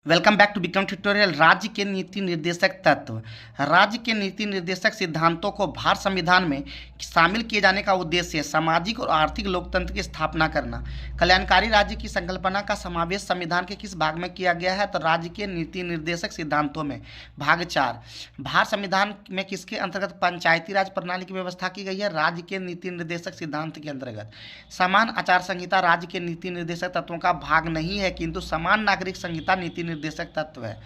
Welcome back to Vikram tutorial. राज्य के नीति निर्देशक तत्व। राज्य के नीति निर्देशक सिद्धांतों को भारत संविधान में शामिल किए जाने का उद्देश्य सामाजिक और आर्थिक लोकतंत्र की स्थापना करना। कल्याणकारी राज्य की संकल्पना का समावेश संविधान के किस भाग में किया गया है? तो राज्य के नीति निर्देशक सिद्धांतों में। भाग 4, भारत संविधान में किसके अंतर्गत पंचायती राज प्रणाली की व्यवस्था की गई है? राज्य के नीति निर्देशक सिद्धांत के अंतर्गत। समान आचार संहिता राज्य के नीति निर्देशक तत्वों का भाग नहीं है, किंतु समान नागरिक संहिता नीति निर्देशक तत्व है।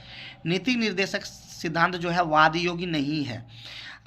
नीति निर्देशक सिद्धांत जो है वादयोगी नहीं है।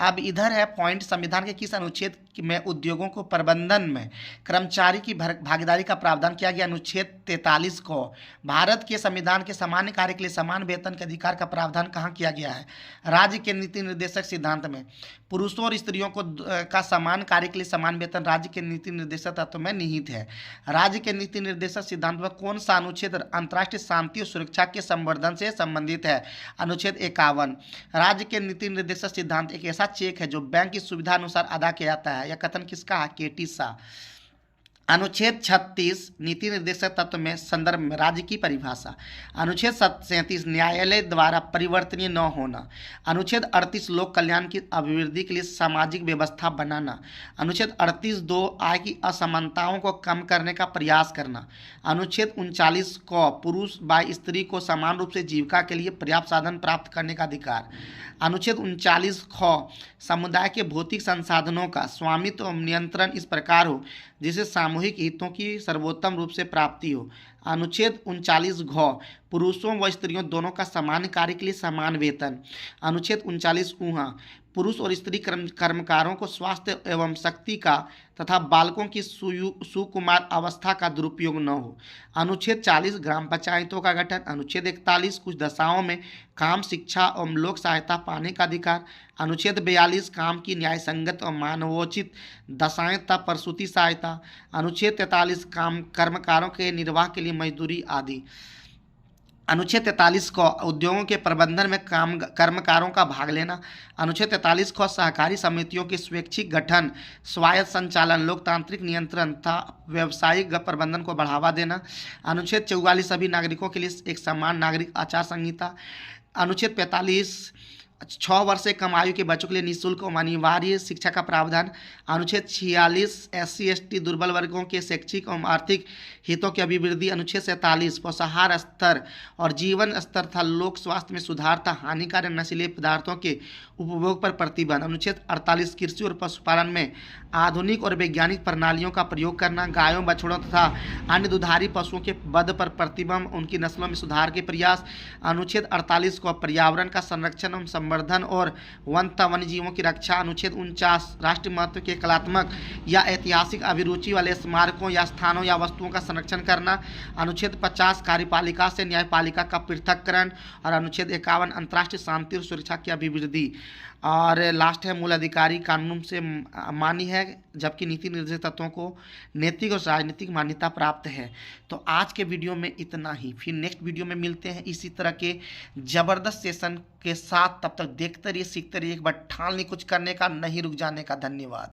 अब इधर है पॉइंट, संविधान के किस अनुच्छेद में उद्योगों को प्रबंधन में कर्मचारी की भागीदारी का प्रावधान किया गया? अनुच्छेद 43 को। भारत के संविधान के सामान्य कार्य के लिए समान वेतन के अधिकार का प्रावधान कहाँ किया गया है? राज्य के नीति निर्देशक सिद्धांत में। पुरुषों और स्त्रियों को का समान कार्य के लिए समान वेतन राज्य के नीति निर्देशक तत्व में निहित है। राज्य के नीति निर्देशक सिद्धांत में कौन सा अनुच्छेद अंतर्राष्ट्रीय शांति और सुरक्षा के संवर्धन से संबंधित है? अनुच्छेद 51। राज्य के नीति निर्देशक सिद्धांत एक ऐसा चेक है जो बैंक की सुविधा अनुसार अदा किया जाता है। यह कथन किसका है? केटी शाह। अनुच्छेद 36 नीति निर्देशक तत्व में संदर्भ में राज्य की परिभाषा। अनुच्छेद 37 न्यायालय द्वारा परिवर्तनीय न होना। अनुच्छेद 38 लोक कल्याण की अभिवृद्धि के लिए सामाजिक व्यवस्था बनाना। अनुच्छेद 38(2) आय की असमानताओं को कम करने का प्रयास करना। अनुच्छेद 39 को पुरुष व स्त्री को समान रूप से जीविका के लिए पर्याप्त साधन प्राप्त करने का अधिकार। अनुच्छेद 39 ख समुदाय के भौतिक संसाधनों का स्वामित्व और नियंत्रण इस प्रकार हो जिसे सामूहिक हितों की सर्वोत्तम रूप से प्राप्ति हो। अनुच्छेद 39 घ पुरुषों व स्त्रियों दोनों का समान कार्य के लिए समान वेतन। अनुच्छेद 39 ऊहा पुरुष और स्त्री कर्मकारों को स्वास्थ्य एवं शक्ति का तथा बालकों की सुकुमार अवस्था का दुरुपयोग न हो। अनुच्छेद 40 ग्राम पंचायतों का गठन। अनुच्छेद 41 कुछ दशाओं में काम, शिक्षा एवं लोक सहायता पाने का अधिकार। अनुच्छेद 42 काम की न्याय संगत और मानवोचित दशाएं तथा प्रसूति सहायता। अनुच्छेद 43 कर्मकारों के निर्वाह के लिए मजदूरी आदि। अनुच्छेद 43 को उद्योगों के प्रबंधन में कर्मकारों का भाग लेना। अनुच्छेद 43 को सहकारी समितियों के स्वैच्छिक गठन, स्वायत्त संचालन, लोकतांत्रिक नियंत्रण तथा व्यावसायिक प्रबंधन को बढ़ावा देना। अनुच्छेद 44 सभी नागरिकों के लिए एक समान नागरिक आचार संहिता। अनुच्छेद 45 6 वर्ष से कम आयु के बच्चों के लिए निःशुल्क और अनिवार्य शिक्षा का प्रावधान। अनुच्छेद 46 SC/ST दुर्बल वर्गों के शैक्षिक एवं आर्थिक हितों की अभिवृद्धि। अनुच्छेद 47 पोषाहार स्तर और जीवन स्तर तथा लोक स्वास्थ्य में सुधार तथा हानिकारक नशीले पदार्थों के उपभोग पर प्रतिबंध। अनुच्छेद 48 कृषि और पशुपालन में आधुनिक और वैज्ञानिक प्रणालियों का प्रयोग करना। गायों, बछड़ों तथा अन्य दुधारी पशुओं के वध पर प्रतिबंध, उनकी नस्लों में सुधार के प्रयास। अनुच्छेद 48 को पर्यावरण का संरक्षण एवं संवर्धन और वन तथा वन्य जीवों की रक्षा। अनुच्छेद 49 राष्ट्रीय महत्व के कलात्मक या ऐतिहासिक अभिरुचि वाले स्मारकों या स्थानों या वस्तुओं का संरक्षण करना। अनुच्छेद 50 कार्यपालिका से न्यायपालिका का पृथक्करण। और अनुच्छेद 51 अंतर्राष्ट्रीय शांति और सुरक्षा की अभिवृद्धि। और लास्ट है मूल अधिकारी कानून से मान्य है, जबकि नीति निर्देशक तत्वों को नैतिक और राजनीतिक मान्यता प्राप्त है। तो आज के वीडियो में इतना ही, फिर नेक्स्ट वीडियो में मिलते हैं इसी तरह के ज़बरदस्त सेशन के साथ। तब तक देखते रहिए, सीखते रहिए, एक बार ठान ली कुछ करने का, नहीं रुक जाने का। धन्यवाद।